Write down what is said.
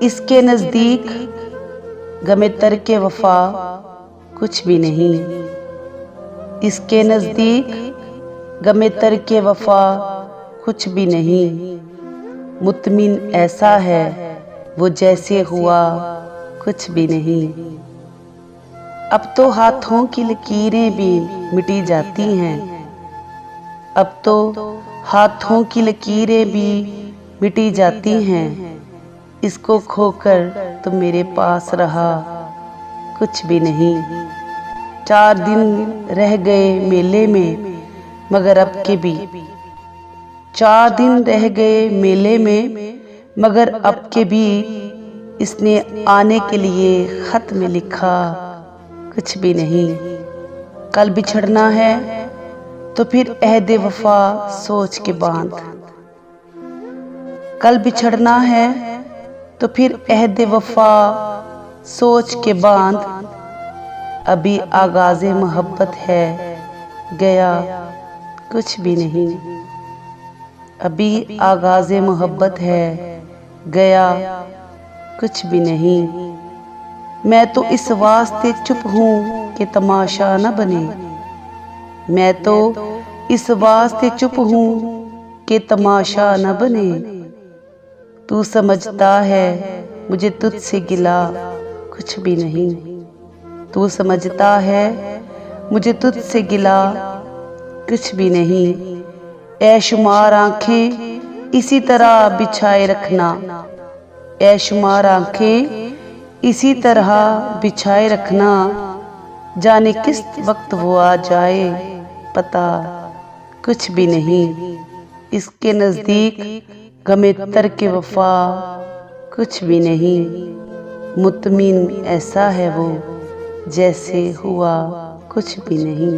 इसके नज़दीक गमे तरके वफा कुछ भी नहीं। इसके नज़दीक गमे तरके वफा कुछ भी नहीं। मुतमिन ऐसा है वो जैसे हुआ कुछ भी नहीं। अब तो हाथों की लकीरें भी मिटी जाती हैं। अब तो हाथों की लकीरें भी मिटी जाती हैं। इसको खोकर तो मेरे पास रहा कुछ भी नहीं। 4 दिन रह गए मेले में मगर अब के भी 4 दिन रह गए मेले में मगर अब के भी इसने आने के लिए खत में लिखा कुछ भी नहीं। कल बिछड़ना है तो फिर अहद वफा सोच के बांध। कल बिछड़ना है तो फिर अहद वफा सोच के बांध। अभी आगाज़े मोहब्बत है गया कुछ भी नहीं। अभी आगाज़े मोहब्बत है गया कुछ भी नहीं। मैं तो इस वास्ते चुप हूँ कि तमाशा न बने। मैं तो इस वास्ते चुप हूँ कि तमाशा न बने। तू समझता है मुझे तुझसे गिला कुछ भी नहीं। तू समझता है मुझे तुझसे गिला कुछ भी नहीं। ऐशुमार आंखें इसी तरह बिछाए रखना। ऐशुमार आंखें इसी तरह बिछाए रखना। जाने किस वक्त वो आ जाए पता कुछ भी नहीं। इसके नज़दीक गमे तरके वफा कुछ भी नहीं। मुतमिन ऐसा है वो जैसे हुआ कुछ भी नहीं।